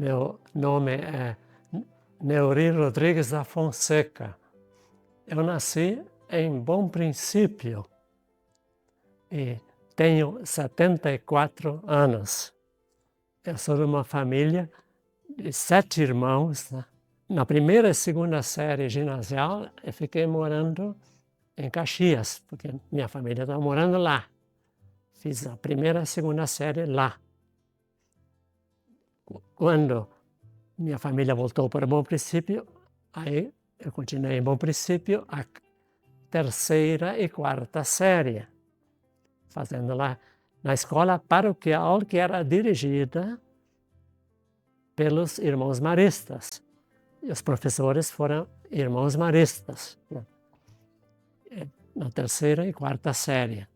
Meu nome é Neuri Rodrigues da Fonseca. Eu nasci em Bom Princípio e tenho 74 anos. Eu sou de uma família de 7 irmãos, né? Na primeira e segunda série ginasial, eu fiquei morando em Caxias, porque minha família estava morando lá. Fiz a primeira e segunda série lá. Quando minha família voltou para Bom Princípio, aí eu continuei em Bom Princípio a terceira e quarta série, fazendo lá na escola paroquial que era dirigida pelos irmãos maristas. E os professores foram irmãos maristas, né? Na terceira e quarta série.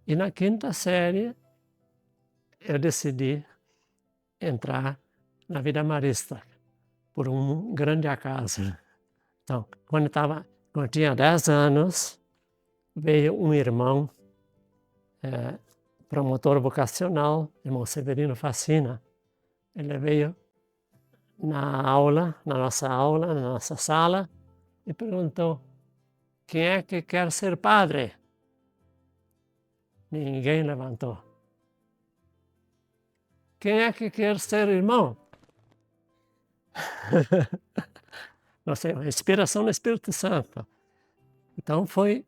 E na quinta série eu decidi entrar na vida marista, por um grande acaso. Então, quando eu tinha 10 anos, veio um irmão, promotor vocacional, irmão Severino Facina. Ele veio na nossa sala, e perguntou: quem é que quer ser padre? Ninguém levantou. Quem é que quer ser irmão? Não sei, a inspiração do Espírito Santo. Então foi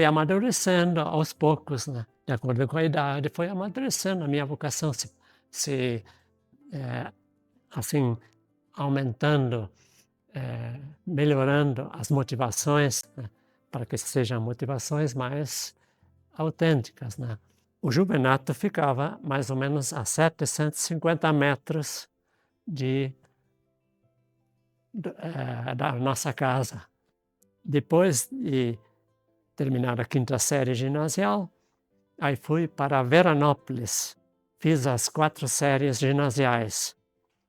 amadurecendo aos poucos, né? De acordo com a idade, foi amadurecendo a minha vocação, assim, aumentando, melhorando as motivações, né? Para que sejam motivações mais autênticas, né? O Juvenato ficava mais ou menos a 750 metros da nossa casa. Depois de terminar a quinta série ginasial, aí fui para Veranópolis. Fiz as 4 séries ginasiais.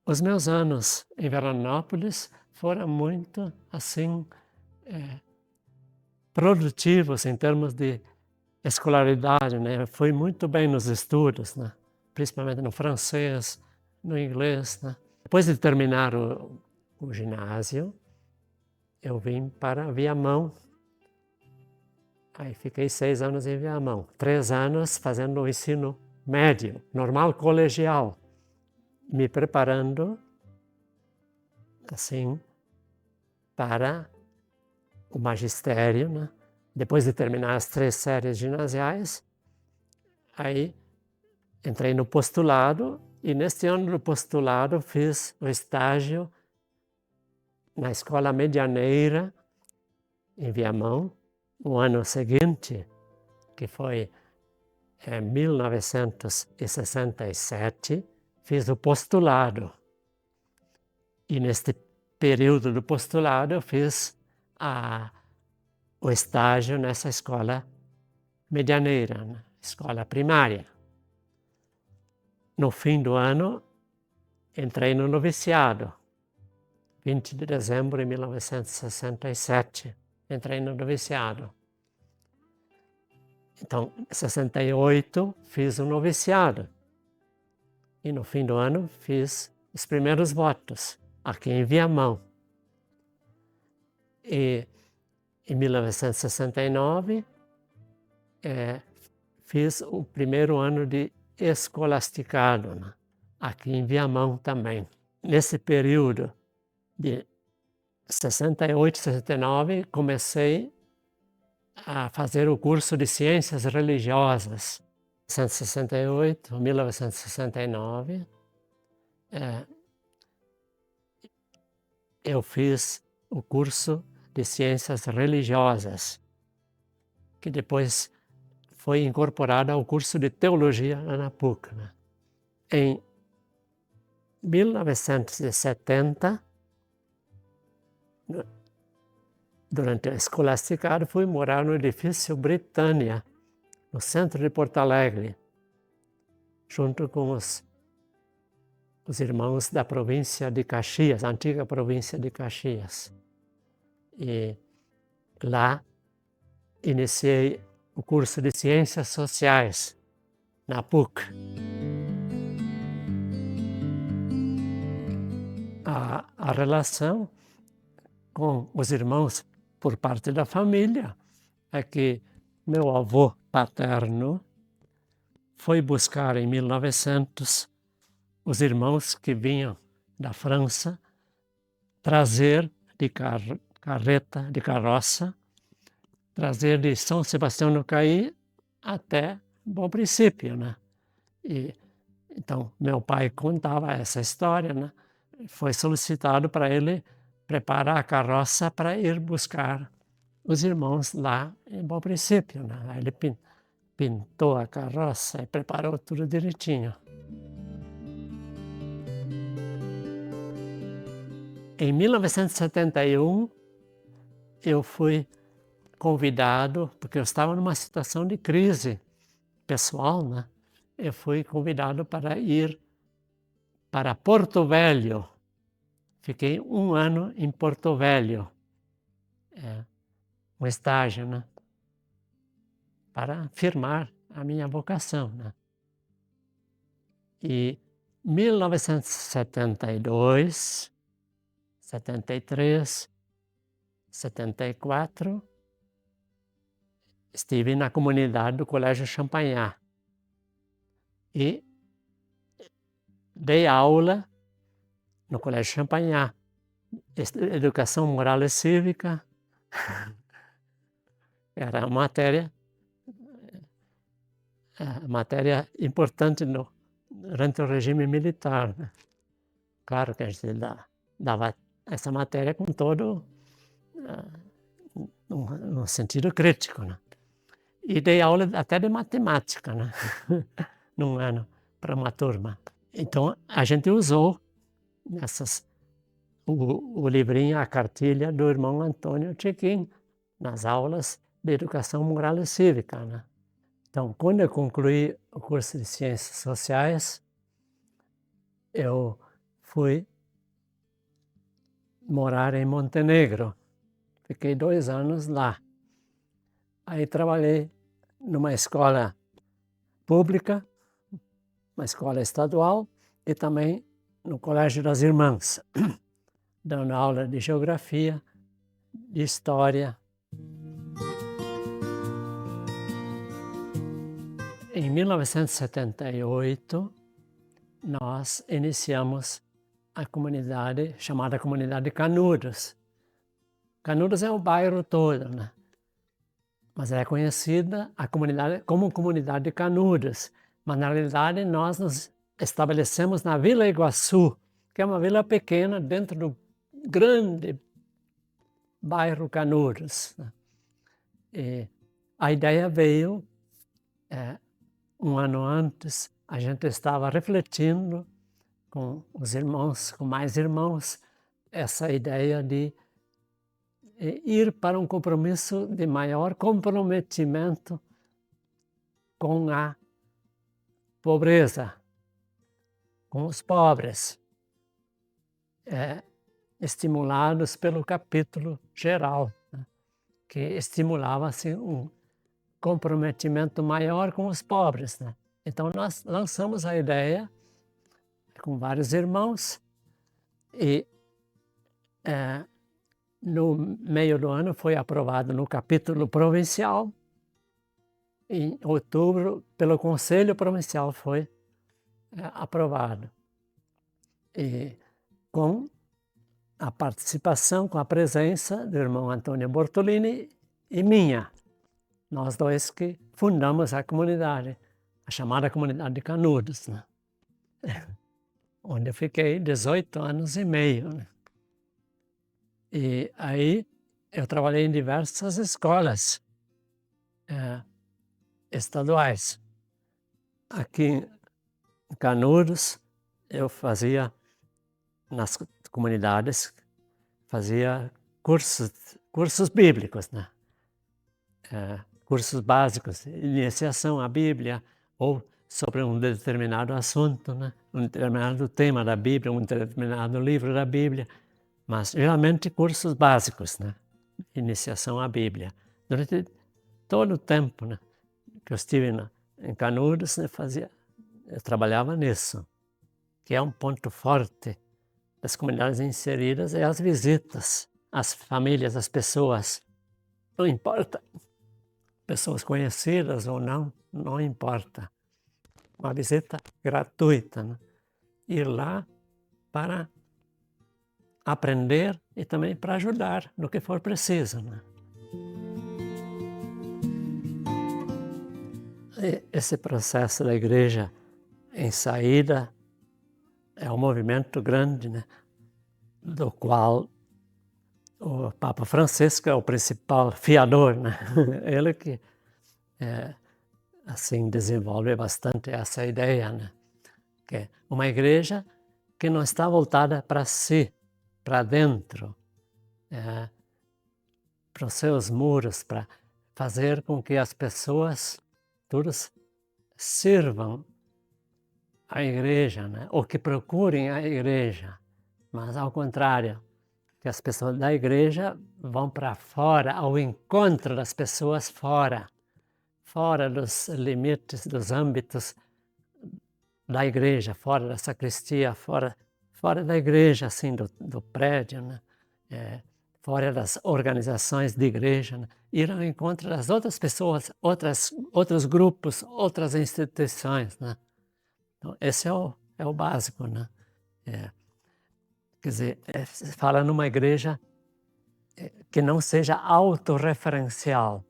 Os meus anos em Veranópolis foram muito, assim, produtivos em termos de escolaridade, né? Fui muito bem nos estudos, né? Principalmente no francês, no inglês, né? Depois de terminar o ginásio, eu vim para Viamão. Aí fiquei 6 anos em Viamão, 3 anos fazendo o ensino médio, normal colegial, me preparando, assim, para o magistério, né? Depois de terminar as 3 séries ginasiais, aí entrei no postulado, e neste ano do postulado fiz o estágio na Escola Medianeira, em Viamão. No ano seguinte, que foi em 1967, fiz o postulado. E neste período do postulado eu fiz o estágio nessa escola medianeira, né? Escola primária. No fim do ano, entrei no noviciado. 20 de dezembro de 1967, entrei no noviciado. Então, em 68, fiz o noviciado. E no fim do ano, fiz os primeiros votos, aqui em Viamão. E em 1969, fiz o primeiro ano de escolasticado, né? Aqui em Viamão também. Nesse período de 68, 69, comecei a fazer o curso de Ciências Religiosas. 1968, 1969, eu fiz o curso de Ciências Religiosas, que depois foi incorporado ao curso de Teologia na PUC, né? Em 1970, durante o escolasticado, fui morar no edifício Britânia, no centro de Porto Alegre, junto com os irmãos da província de Caxias, a antiga província de Caxias. E lá iniciei o curso de Ciências Sociais, na PUC. a relação com os irmãos por parte da família é que meu avô paterno foi buscar em 1900 os irmãos que vinham da França trazer de carreta, de carroça, trazer de São Sebastião do Caí até Bom Princípio, né? E, então, meu pai contava essa história, né? Foi solicitado para ele preparar a carroça para ir buscar os irmãos lá em Bom Princípio, né? Aí ele pintou a carroça e preparou tudo direitinho. Em 1971, eu fui convidado, porque eu estava numa situação de crise pessoal, né? Eu fui convidado para ir para Porto Velho. Fiquei 1 ano em Porto Velho, um estágio, né? Para firmar a minha vocação, né? E 1972, 73, 74, estive na comunidade do Colégio Champagnat e dei aula no Colégio Champagnat, Educação Moral e Cívica. Era uma matéria importante durante o regime militar, né? Claro que a gente dava essa matéria com todo no sentido crítico, né? E dei aula até de matemática, né? Num ano, para uma turma. Então, a gente usou o livrinho, a cartilha do irmão Antônio Chequim, nas aulas de Educação Moral e Cívica, né? Então, quando eu concluí o curso de Ciências Sociais, eu fui morar em Montenegro. Fiquei 2 anos lá. Aí trabalhei numa escola pública, uma escola estadual, e também no Colégio das Irmãs, dando aula de geografia, de história. Em 1978, nós iniciamos a comunidade chamada Comunidade de Canudos. Canudos é o bairro todo, né? Mas é conhecida a comunidade como Comunidade de Canudos. Mas, na realidade, nós nos estabelecemos na Vila Iguaçu, que é uma vila pequena dentro do grande bairro Canudos, né? E a ideia veio, 1 ano antes, a gente estava refletindo com os irmãos, com mais irmãos, essa ideia de ir para um compromisso de maior comprometimento com a pobreza, com os pobres, estimulados pelo capítulo geral, né? Que estimulava assim, um comprometimento maior com os pobres, né? Então nós lançamos a ideia com vários irmãos e no meio do ano foi aprovado no capítulo provincial. Em outubro, pelo Conselho Provincial foi aprovado. E com a participação, com a presença do irmão Antônio Bortolini e minha. Nós dois que fundamos a comunidade, a chamada Comunidade de Canudos, né? Onde eu fiquei 18 anos e meio, né? E aí eu trabalhei em diversas escolas estaduais. Aqui em Canudos, eu fazia, nas comunidades, fazia cursos bíblicos, né? Cursos básicos, iniciação à Bíblia, ou sobre um determinado assunto, né? Um determinado tema da Bíblia, um determinado livro da Bíblia, mas geralmente cursos básicos, né? Iniciação à Bíblia. Durante todo o tempo, né, que eu estive em Canudos, eu trabalhava nisso, que é um ponto forte das comunidades inseridas é as visitas às famílias, às pessoas. Não importa, pessoas conhecidas ou não, não importa. Uma visita gratuita, né? Ir lá para aprender e também para ajudar no que for preciso, né? E esse processo da igreja em saída é um movimento grande, né? Do qual o Papa Francisco é o principal fiador, né? Ele que assim desenvolve bastante essa ideia, né? Que é uma igreja que não está voltada para si, para dentro, para os seus muros, para fazer com que as pessoas todas sirvam a igreja, né? Ou que procurem a igreja, mas ao contrário, que as pessoas da igreja vão para fora, ao encontro das pessoas fora dos limites, dos âmbitos da igreja, fora da sacristia, fora da igreja, assim, do prédio, né? Fora das organizações de igreja, né? Ir ao encontro das outras pessoas, outros grupos, outras instituições, né? Então, esse é o básico, né? Quer dizer, se fala numa igreja que não seja autorreferencial,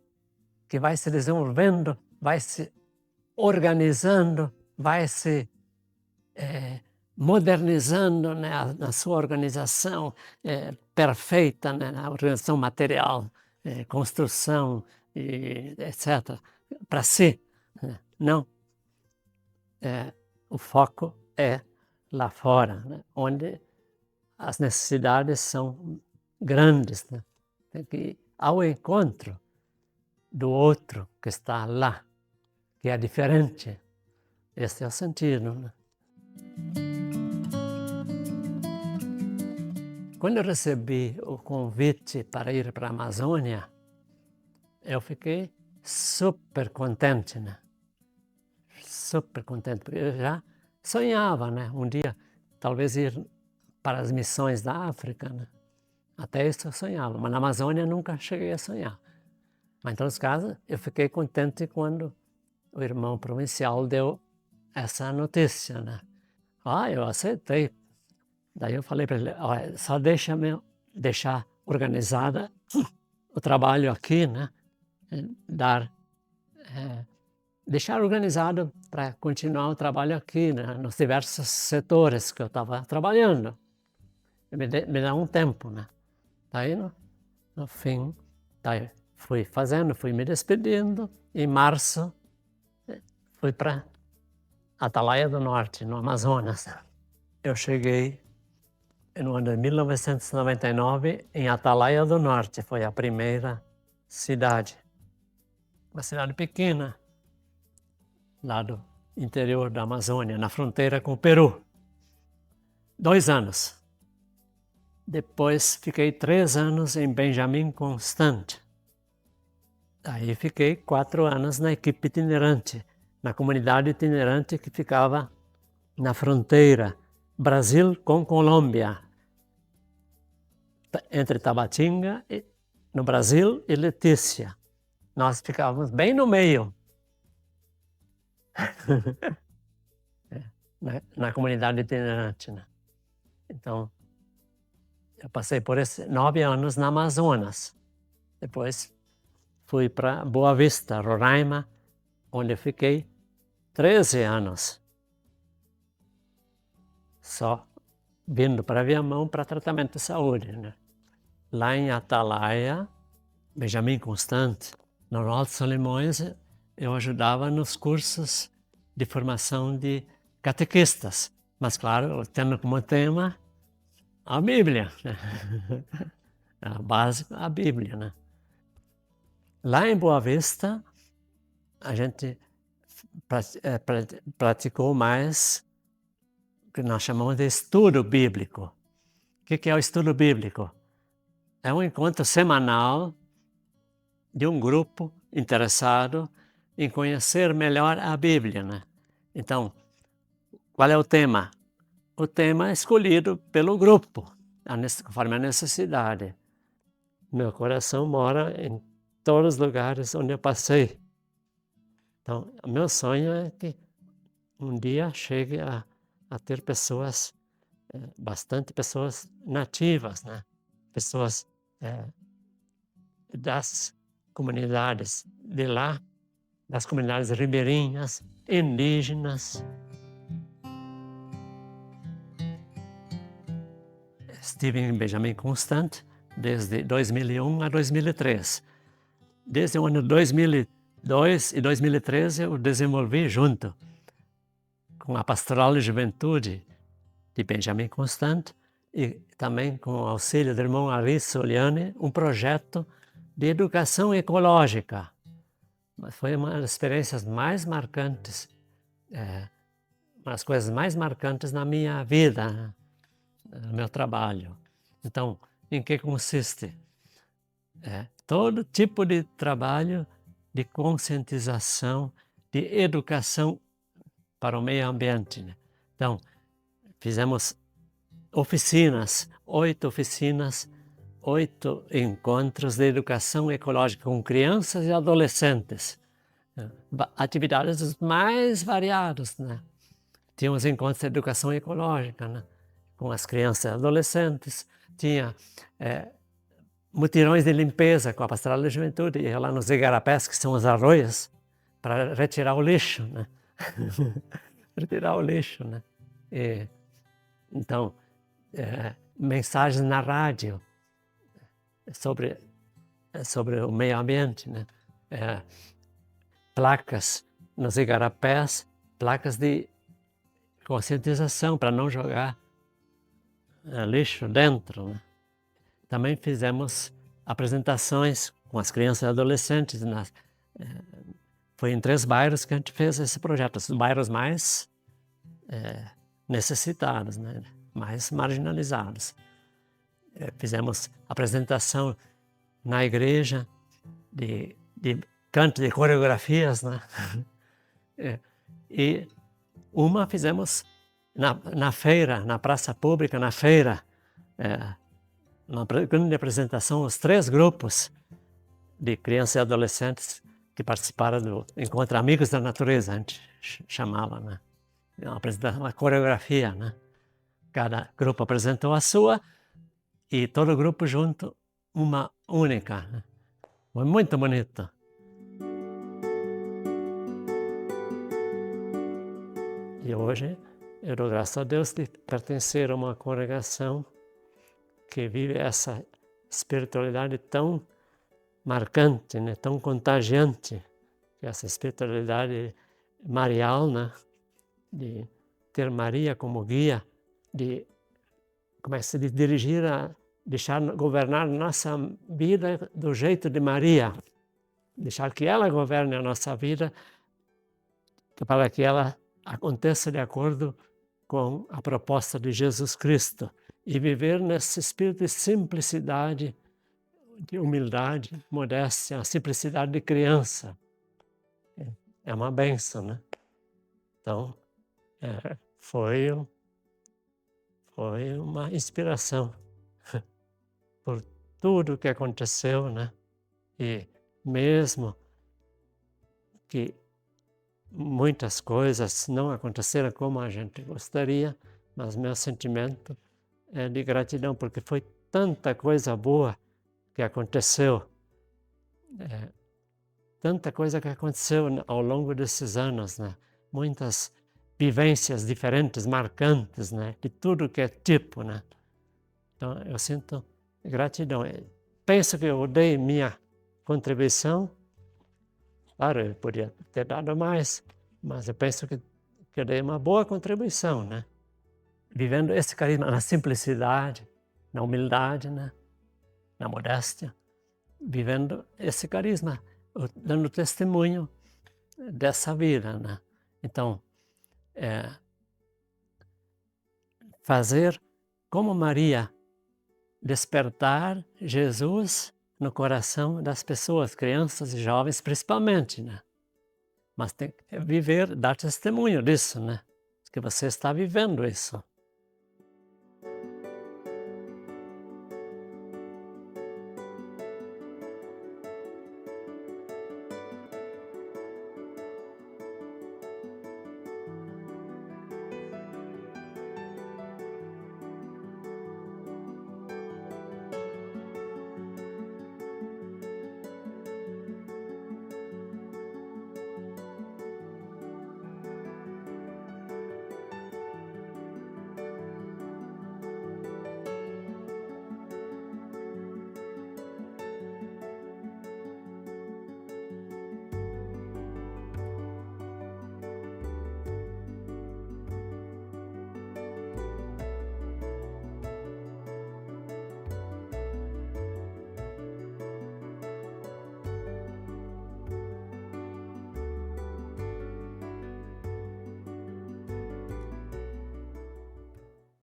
que vai se desenvolvendo, vai se organizando, vai se modernizando, né, na sua organização perfeita, né, na organização material, construção, etc. Para si, né? Não. O foco é lá fora, né, onde as necessidades são grandes, né? Tem que ir ao encontro do outro que está lá, que é diferente. Esse é o sentido, né? Quando eu recebi o convite para ir para a Amazônia, eu fiquei super contente, né? Super contente, porque eu já sonhava, né? Um dia, talvez ir para as missões da África, né? Até isso eu sonhava, mas na Amazônia nunca cheguei a sonhar. Mas, em todos os casos, eu fiquei contente quando o irmão provincial deu essa notícia, né? Eu aceitei. Daí eu falei para ele, olha, só deixar organizada o trabalho aqui, né? Deixar organizado para continuar o trabalho aqui, né? Nos diversos setores que eu estava trabalhando. Me dá um tempo, né? Daí, no fim, daí fui me despedindo. Em março, fui para Atalaia do Norte, no Amazonas. Eu cheguei no ano de 1999 em Atalaia do Norte, foi a primeira cidade. Uma cidade pequena, lá do interior da Amazônia, na fronteira com o Peru. 2 anos. Depois fiquei 3 anos em Benjamin Constant. Aí fiquei 4 anos na equipe itinerante, na comunidade itinerante que ficava na fronteira Brasil com Colômbia, entre Tabatinga, no Brasil, e Letícia. Nós ficávamos bem no meio, na comunidade itinerante, né? Então, eu passei por 9 anos na Amazonas. Depois fui para Boa Vista, Roraima, onde fiquei 13 anos. Só vindo para Viamão para tratamento de saúde, né? Lá em Atalaia, Benjamin Constant, no Alto Solimões, eu ajudava nos cursos de formação de catequistas. Mas, claro, tendo como tema a Bíblia, né? A básica, a Bíblia, né? Lá em Boa Vista, a gente praticou mais o que nós chamamos de estudo bíblico. O que é o estudo bíblico? É um encontro semanal de um grupo interessado em conhecer melhor a Bíblia, né? Então, qual é o tema? o tema escolhido pelo grupo, conforme a necessidade. Meu coração mora em todos os lugares onde eu passei. Então, o meu sonho é que um dia chegue a ter pessoas, bastante pessoas nativas, né? Pessoas das comunidades de lá, das comunidades ribeirinhas, indígenas. Estive em Benjamin Constant desde 2001 a 2003. Desde o ano 2002 e 2013 eu desenvolvi junto com a Pastoral de Juventude de Benjamin Constant e também com o auxílio do irmão Ari Soliani, um projeto de educação ecológica. Mas foi uma das experiências mais marcantes, uma das coisas mais marcantes na minha vida, no meu trabalho. Então, em que consiste? Todo tipo de trabalho de conscientização, de educação para o meio ambiente, né? Então, fizemos oficinas, 8 oficinas, 8 encontros de educação ecológica com crianças e adolescentes. Atividades dos mais variados, né? Tínhamos encontros de educação ecológica, né? Com as crianças e adolescentes. Tinha mutirões de limpeza com a Pastoral da Juventude, ia lá nos igarapés, que são os arroios, para retirar o lixo, né? Retirar o lixo, né? Então, mensagens na rádio sobre o meio ambiente, né? Placas nos igarapés, placas de conscientização para não jogar lixo dentro, né? Também fizemos apresentações com as crianças e adolescentes. Foi em 3 bairros que a gente fez esse projeto, os bairros mais necessitados, né? Mais marginalizados. Fizemos apresentação na igreja de canto, de coreografias, né? E uma fizemos na feira, na praça pública, na feira, uma grande apresentação, os 3 grupos de crianças e adolescentes que participaram do Encontro Amigos da Natureza, a gente chamava, né? Uma apresentação, uma coreografia, né? Cada grupo apresentou a sua e todo grupo junto, uma única, né? Foi muito bonito. E hoje eu dou graças a Deus de pertencer a uma congregação que vive essa espiritualidade tão marcante, né? Tão contagiante, essa espiritualidade marial, né? De ter Maria como guia, de dirigir, deixar governar nossa vida do jeito de Maria, deixar que ela governe a nossa vida, para que ela aconteça de acordo com a proposta de Jesus Cristo e viver nesse espírito de simplicidade, de humildade, modéstia, a simplicidade de criança. É uma bênção, né? Então, foi uma inspiração por tudo que aconteceu, né? E mesmo que muitas coisas não aconteceram como a gente gostaria, mas meu sentimento é de gratidão, porque foi tanta coisa boa que aconteceu, tanta coisa que aconteceu ao longo desses anos, né? Muitas vivências diferentes, marcantes, né? De tudo que é tipo, né? Então eu sinto gratidão. Penso que eu dei minha contribuição. Claro, eu podia ter dado mais, mas eu penso que eu dei uma boa contribuição, né? Vivendo esse carisma na simplicidade, na humildade, né? Na modéstia, vivendo esse carisma, dando testemunho dessa vida, né? Então, fazer como Maria, despertar Jesus no coração das pessoas, crianças e jovens principalmente, né? Mas tem que viver, dar testemunho disso, né? Que você está vivendo isso.